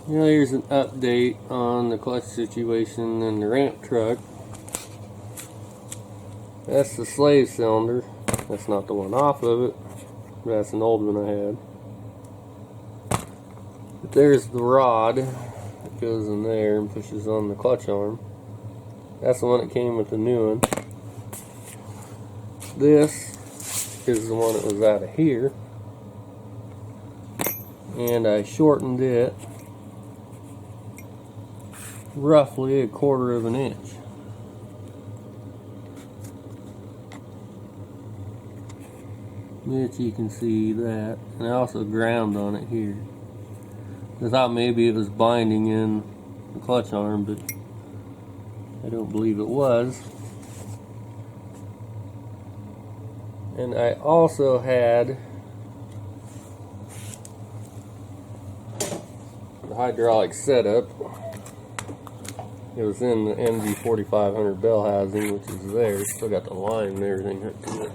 Here's an update on the clutch situation in the ramp truck. That's the slave cylinder. That's not the one off of it. That's an old one I had. But there's the rod that goes in there and pushes on the clutch arm. That's the one that came with the new one. This is the one that was out of here. And I shortened it roughly 1/4 of an inch. Which you can see that. And I also ground on it here. I thought maybe it was binding in the clutch arm, but I don't believe it was. And I also had the hydraulic setup. It was in the MG 4500 bell housing, which is there. Still got the line and everything hooked to it.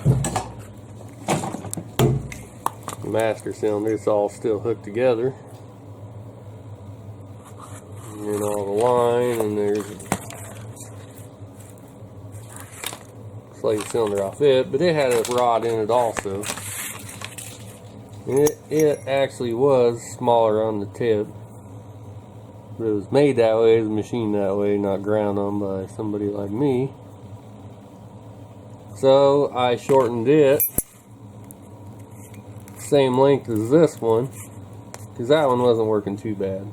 The master cylinder, it's all still hooked together. And then all the line, and there's a slave cylinder off it, but it had a rod in it also. And it actually was smaller on the tip. But it was made that way, it was machined that way, not ground on by somebody like me. So I shortened it same length as this one, because that one wasn't working too bad.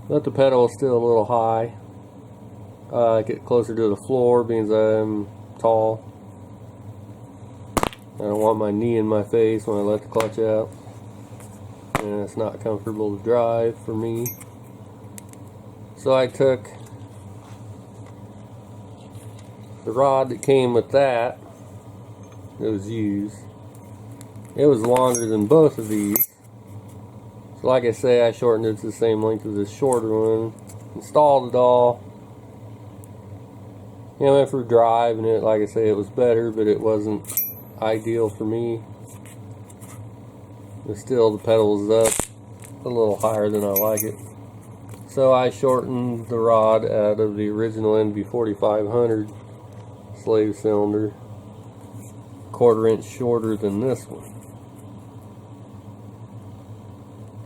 But the pedal was still a little high. I get closer to the floor because I'm tall. I don't want my knee in my face when I let the clutch out. And it's not comfortable to drive for me. So I took the rod that came with that was used. It was longer than both of these. So like I say, I shortened it to the same length as this shorter one. Installed it all. I went for a drive, and it, like I say, it was better, but it wasn't ideal for me. But still, the pedal was up a little higher than I like it. So I shortened the rod out of the original NB 4500 slave cylinder, 1/4 inch shorter than this one.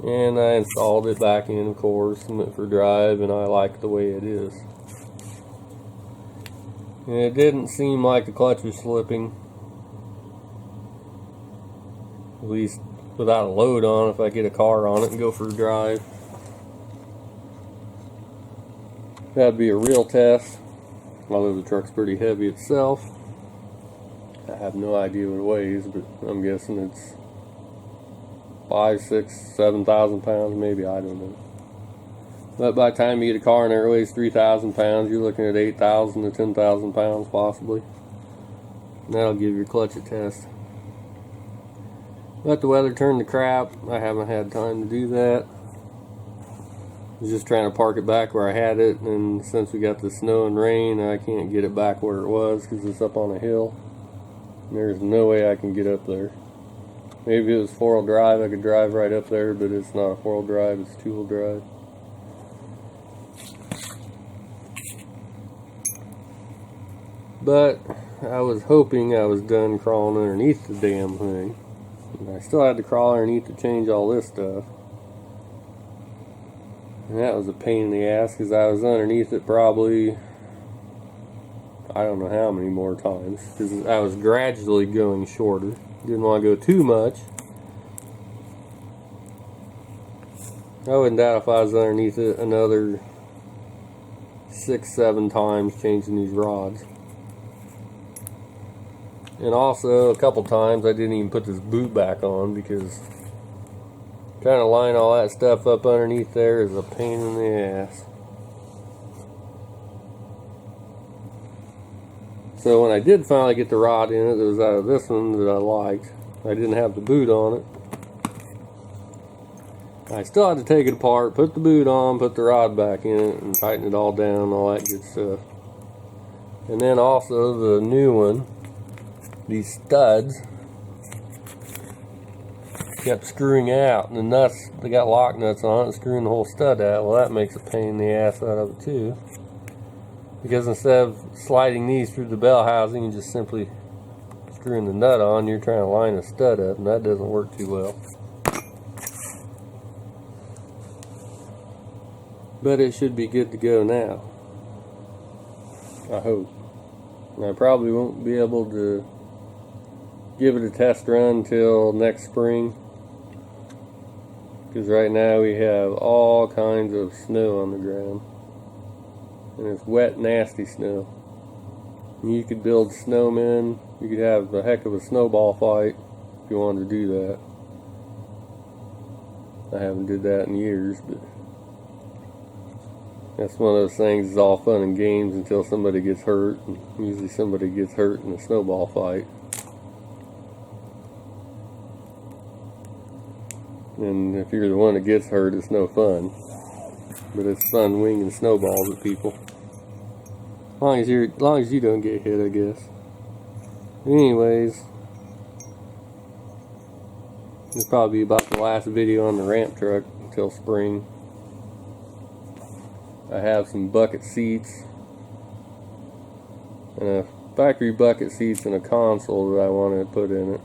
And I installed it back in, of course, and went for a drive, and I like the way it is. And it didn't seem like the clutch was slipping. At least without a load on, if I get a car on it and go for a drive. That'd be a real test, although the truck's pretty heavy itself. I have no idea what it weighs, but I'm guessing it's 5, 6, 7,000 pounds, maybe, I don't know. But by the time you get a car in there that weighs 3,000 pounds, you're looking at 8,000 to 10,000 pounds possibly. And that'll give your clutch a test. Let the weather turn to crap. I haven't had time to do that. I was just trying to park it back where I had it, and since we got the snow and rain, I can't get it back where it was because it's up on a hill. And there's no way I can get up there. Maybe if it was 4-wheel drive, I could drive right up there, but it's not a 4-wheel drive, it's 2-wheel drive. But I was hoping I was done crawling underneath the damn thing. And I still had to crawl underneath to change all this stuff. And that was a pain in the ass because I was underneath it probably, I don't know how many more times, because I was gradually going shorter. Didn't want to go too much. I wouldn't doubt if I was underneath it another 6, 7 times changing these rods. And also, a couple times I didn't even put this boot back on because trying to line all that stuff up underneath there is a pain in the ass. So when I did finally get the rod in it, it was out of this one that I liked. I didn't have the boot on it. I still had to take it apart, put the boot on, put the rod back in it, and tighten it all down, all that good stuff. And then also the new one, these studs, kept screwing out, and the nuts, they got lock nuts on it, and screwing the whole stud out. Well, that makes a pain in the ass out of it too, because instead of sliding these through the bell housing and just simply screwing the nut on, you're trying to line the stud up, and that doesn't work too well. But it should be good to go now, I hope. And I probably won't be able to give it a test run till next spring, because right now we have all kinds of snow on the ground, and it's wet, nasty snow. And you could build snowmen, you could have a heck of a snowball fight if you wanted to do that. I haven't did that in years, but that's one of those things, it's all fun and games until somebody gets hurt, and usually somebody gets hurt in a snowball fight. And if you're the one that gets hurt, it's no fun. But it's fun winging snowballs at people. As long as you don't get hit, I guess. Anyways, this will probably be about the last video on the ramp truck until spring. I have some bucket seats and a factory bucket seats and a console that I wanted to put in it.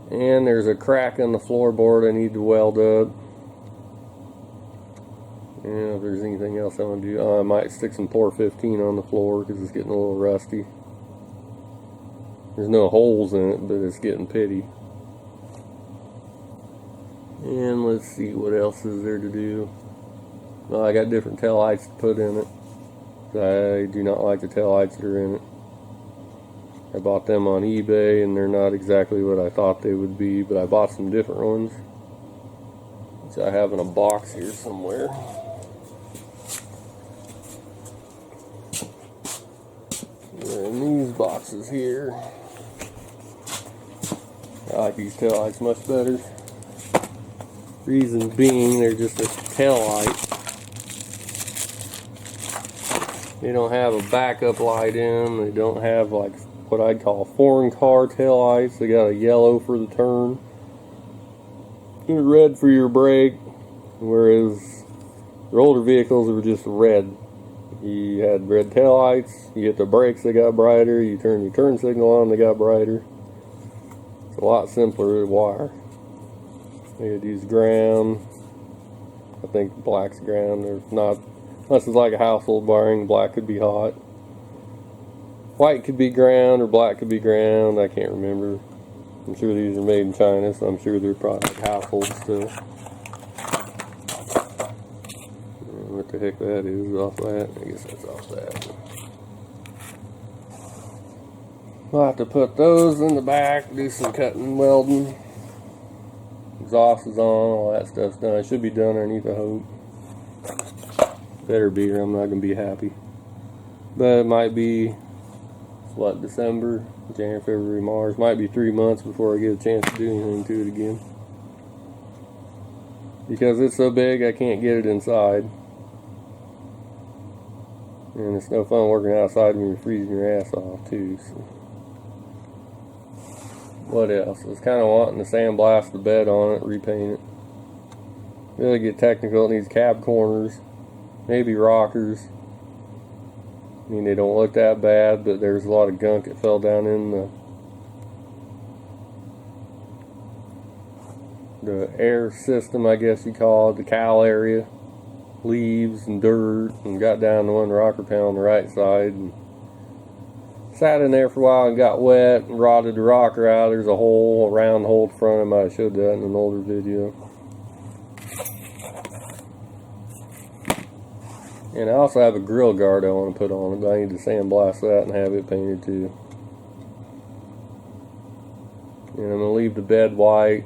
And there's a crack on the floorboard I need to weld up. And if there's anything else I want to do, I might stick some Pour 15 on the floor because it's getting a little rusty. There's no holes in it, but it's getting pitty. And let's see what else is there to do. Well, I got different tail lights to put in it. I do not like the tail lights that are in it. I bought them on eBay, and they're not exactly what I thought they would be, but I bought some different ones, which I have in a box here somewhere. They're in these boxes here. I like these tail lights much better. Reason being, they're just a tail light. They don't have a backup light in them. They don't have like what I'd call foreign car tail lights. They got a yellow for the turn and a red for your brake, whereas the older vehicles were just red. You had red tail lights, you hit the brakes, they got brighter, you turn your turn signal on, they got brighter. It's a lot simpler to wire. They could use ground. I think black's ground. There's not, unless it's like a household wiring, black could be hot. White could be ground or black could be ground. I can't remember. I'm sure these are made in China, so I'm sure they're probably like household still. What the heck that is off that? I guess that's off that. I'll have to put those in the back, do some cutting and welding. Exhaust is on, all that stuff's done. It should be done underneath, I hope. Better be, or I'm not going to be happy. But it might be, what, December, January, February, March. Might be 3 months before I get a chance to do anything to it again. Because it's so big, I can't get it inside. And it's no fun working outside when you're freezing your ass off, too. So. What else? I was kind of wanting to sandblast the bed on it, repaint it. Really get technical, it needs cab corners, maybe rockers. I mean, they don't look that bad, but there's a lot of gunk that fell down in the air system, I guess you call it, the cowl area. Leaves and dirt, and got down to one rocker panel on the right side, and sat in there for a while and got wet and rotted the rocker out. There's a hole, a round hole at the front. I might have showed that in an older video. And I also have a grill guard I want to put on it, but I need to sandblast that and have it painted too. And I'm going to leave the bed white.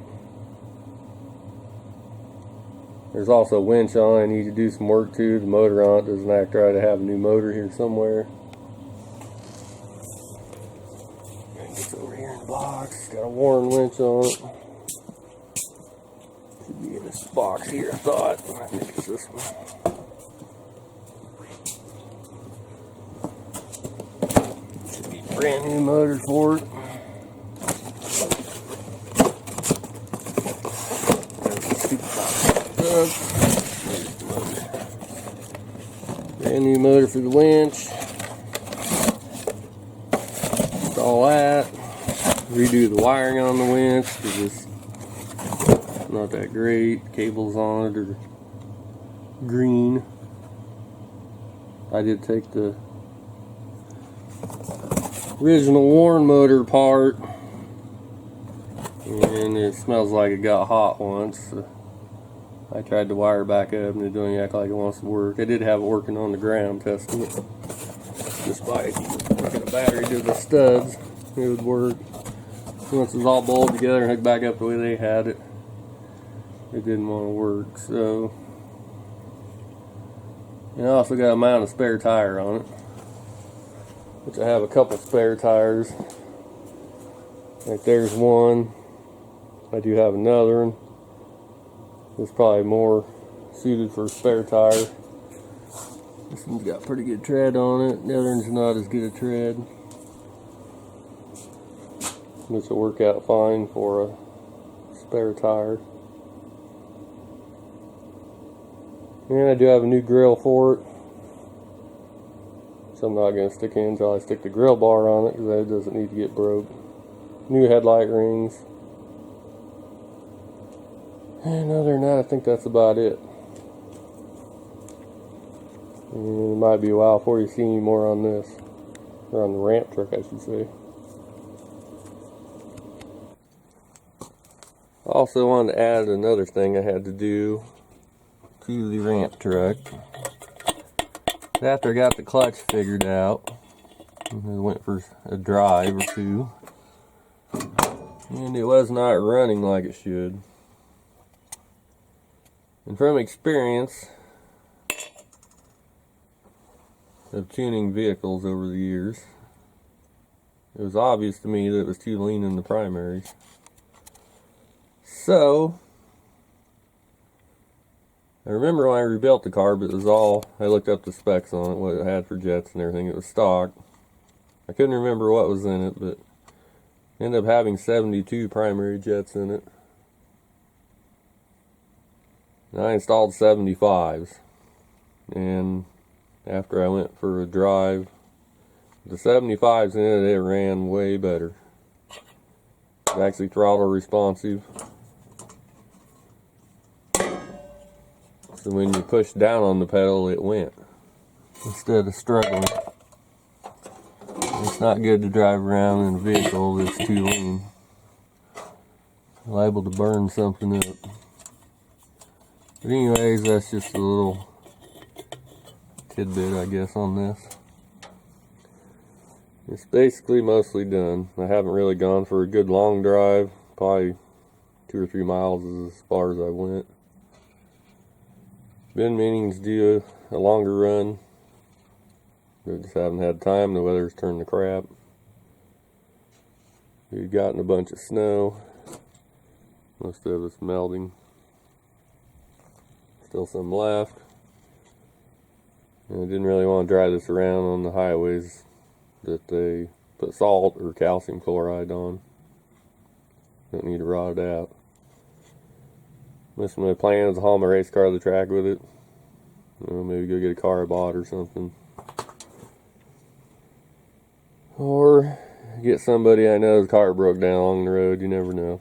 There's also a winch on it I need to do some work to. The motor on it doesn't act right. I have a new motor here somewhere. It's over here in the box. It's got a Warren winch on it. Should be in this box here, I thought. I think it's this one. Should be a brand new motor for it. brand new motor for the winch. Install that. Redo the wiring on the winch because it's not that great. Cables on it are green. I did take the original Warren motor apart, and it smells like it got hot once. So I tried to wire back up and it doesn't act like it wants to work. I did have it working on the ground, testing it. Just by hooking a battery to the studs, it would work. Once it was all bolted together and hooked back up the way they had it, it didn't want to work. So, and I also got to mount a spare tire on it, which I have a couple spare tires. Like there's one. I do have another one. It's probably more suited for a spare tire. This one's got pretty good tread on it. The other one's not as good a tread. This will work out fine for a spare tire. And I do have a new grill for it. So I'm not going to stick in until I stick the grill bar on it because that doesn't need to get broke. New headlight rings. And other than that, I think that's about it. And it might be a while before you see any more on this. Or on the ramp truck, I should say. I also wanted to add another thing I had to do to the ramp truck. After I got the clutch figured out, I went for a drive or two, and it was not running like it should. And from experience of tuning vehicles over the years, it was obvious to me that it was too lean in the primaries. So, I remember when I rebuilt the car, but it was all, I looked up the specs on it, what it had for jets and everything. It was stock. I couldn't remember what was in it, but it ended up having 72 primary jets in it. And I installed 75s. And after I went for a drive, the 75s in it, it ran way better. It was actually throttle responsive. So when you push down on the pedal, it went instead of struggling. It's not good to drive around in a vehicle that's too lean. You're liable to burn something up. But anyways, that's just a little tidbit, I guess, on this. It's basically mostly done. I haven't really gone for a good long drive. Probably 2 or 3 miles is as far as I went. Been meaning to do a longer run, but just haven't had time. The weather's turned to crap. We've gotten a bunch of snow. Most of it's melting. Still some left. And I didn't really want to drive this around on the highways that they put salt or calcium chloride on. Don't need to rot it out. Most of my plan is to haul my race car to the track with it. Maybe go get a car I bought or something. Or get somebody I know's car broke down along the road. You never know.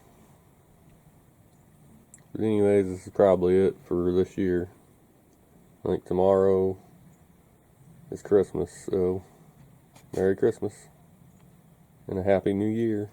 But anyways, this is probably it for this year. I think tomorrow is Christmas, so Merry Christmas and a Happy New Year.